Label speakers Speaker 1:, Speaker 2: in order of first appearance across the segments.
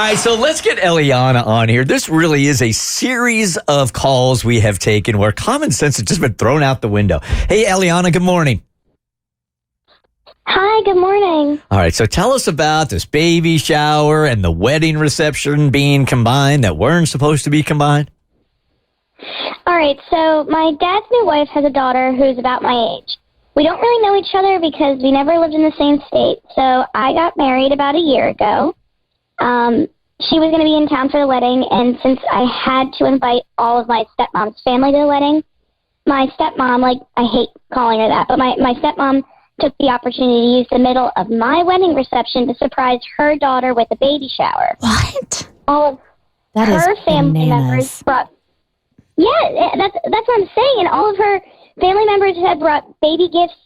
Speaker 1: right, so let's get Eliana on here. This really is a series of calls we have taken where common sense has just been thrown out the window. Hey, Eliana, good morning.
Speaker 2: Hi, good morning.
Speaker 1: All right, so tell us about this baby shower and the wedding reception being combined that weren't supposed to be combined.
Speaker 2: All right, so my dad's new wife has a daughter who's about my age. We don't really know each other because we never lived in the same state. So I got married about a year ago. She was going to be in town for the wedding, and since I had to invite all of my stepmom's family to the wedding, my stepmom, I hate calling her that, but my stepmom took the opportunity to use the middle of my wedding reception to surprise her daughter with a baby shower.
Speaker 3: What?
Speaker 2: All of
Speaker 3: that
Speaker 2: her
Speaker 3: is
Speaker 2: family members brought... Yeah, that's what I'm saying. And all of her family members had brought baby gifts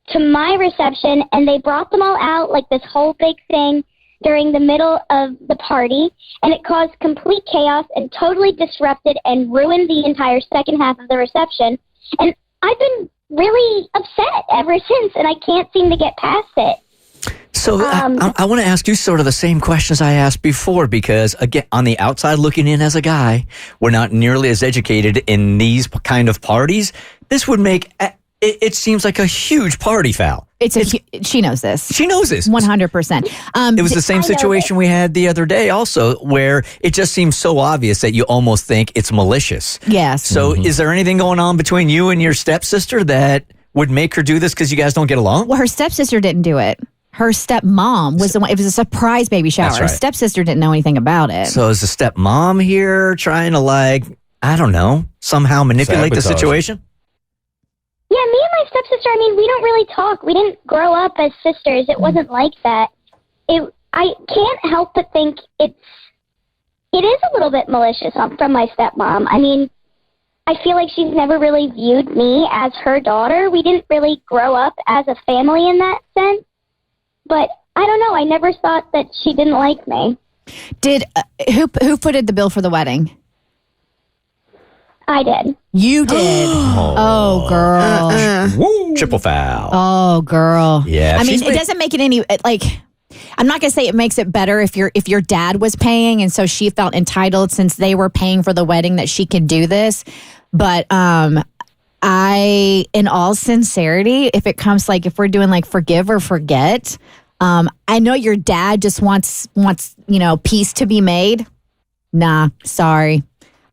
Speaker 2: to my reception, and they brought them all out like this whole big thing during the middle of the party, and it caused complete chaos and totally disrupted and ruined the entire second half of the reception. And I've been really upset ever since, and I can't seem to get past it.
Speaker 1: So I want to ask you sort of the same questions I asked before, because, again, on the outside looking in as a guy, we're not nearly as educated in these kind of parties. This would make, it seems like a huge party foul.
Speaker 3: She knows this.
Speaker 1: She knows this.
Speaker 3: 100%.
Speaker 1: It was the same situation we had the other day also, where it just seems so obvious that you almost think it's malicious.
Speaker 3: Yes.
Speaker 1: So is there anything going on between you and your stepsister that would make her do this because you guys don't get along?
Speaker 3: Well, her stepsister didn't do it. Her stepmom was the one. It was a surprise baby shower.
Speaker 1: That's right.
Speaker 3: Her stepsister didn't know anything about it.
Speaker 1: So is the stepmom here trying to, I don't know, somehow manipulate the situation?
Speaker 2: Yeah, me and my stepsister, we don't really talk. We didn't grow up as sisters. It wasn't like that. I can't help but think it is a little bit malicious from my stepmom. I feel like she's never really viewed me as her daughter. We didn't really grow up as a family in that sense. But I don't know. I never thought that she didn't like me.
Speaker 3: Did who footed the bill for the wedding?
Speaker 2: I did.
Speaker 3: You did. Oh, girl.
Speaker 1: Woo. Triple foul.
Speaker 3: Oh, girl.
Speaker 1: Yeah.
Speaker 3: It doesn't make it any I'm not going to say it makes it better if your dad was paying and so she felt entitled since they were paying for the wedding that she could do this. But in all sincerity, if it comes if we're doing forgive or forget, I know your dad just wants peace to be made. Nah, sorry.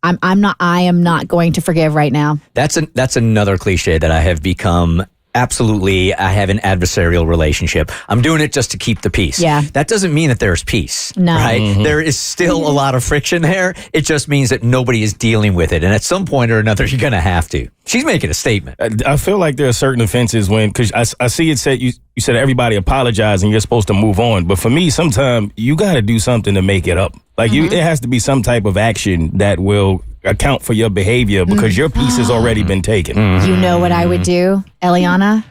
Speaker 3: I am not going to forgive right now.
Speaker 1: That's another cliche that I have become. Absolutely, I have an adversarial relationship. I'm doing it just to keep the peace.
Speaker 3: Yeah.
Speaker 1: That doesn't mean that there's peace.
Speaker 3: No.
Speaker 1: Right? Mm-hmm. There is still a lot of friction there. It just means that nobody is dealing with it. And at some point or another, you're going to have to. She's making a statement.
Speaker 4: I feel like there are certain offenses because I see it said, you said everybody apologize and you're supposed to move on. But for me, sometimes you got to do something to make it up. It has to be some type of action that will account for your behavior because your piece has already been taken.
Speaker 3: You know what I would do, Eliana?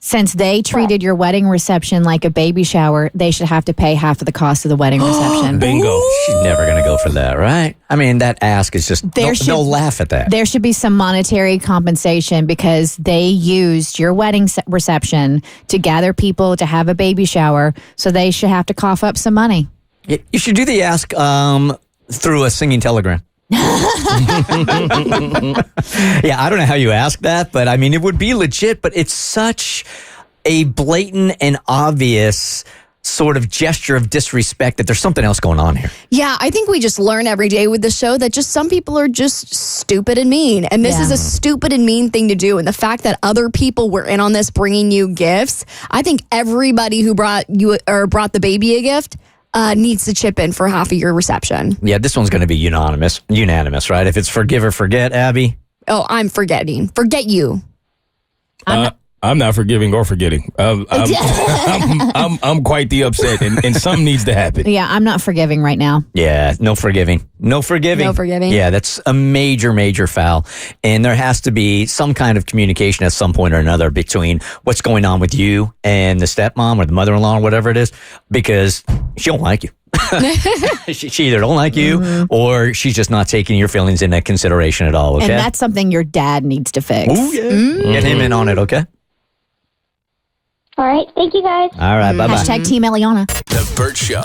Speaker 3: Since they treated your wedding reception like a baby shower, they should have to pay half of the cost of the wedding reception.
Speaker 4: Bingo.
Speaker 1: She's never going to go for that, right? That ask is just, they'll laugh at that.
Speaker 3: There should be some monetary compensation because they used your wedding reception to gather people to have a baby shower, so they should have to cough up some money.
Speaker 1: You should do the ask through a singing telegram. Yeah, I don't know how you ask that, but it would be legit, but it's such a blatant and obvious sort of gesture of disrespect that there's something else going on here.
Speaker 5: Yeah, I think we just learn every day with the show that just some people are just stupid and mean. And this is a stupid and mean thing to do. And the fact that other people were in on this bringing you gifts, I think everybody who brought the baby a gift needs to chip in for half of your reception.
Speaker 1: Yeah, this one's going to be unanimous, right? If it's forgive or forget, Abby.
Speaker 5: Oh, I'm forgetting. Forget you.
Speaker 4: I'm not forgiving or forgetting. I'm quite the upset, and something needs to happen.
Speaker 3: Yeah, I'm not forgiving right now.
Speaker 1: Yeah, no forgiving. No forgiving. Yeah, that's a major, major foul. And there has to be some kind of communication at some point or another between what's going on with you and the stepmom or the mother-in-law or whatever it is, because she don't like you. She either don't like you or she's just not taking your feelings into consideration at all, okay?
Speaker 3: And that's something your dad needs to fix.
Speaker 1: Ooh, yeah. Get him in on it, okay?
Speaker 2: All right. Thank you, guys.
Speaker 1: All right. Bye-bye.
Speaker 3: #Team Eliana.
Speaker 6: The Bert Show.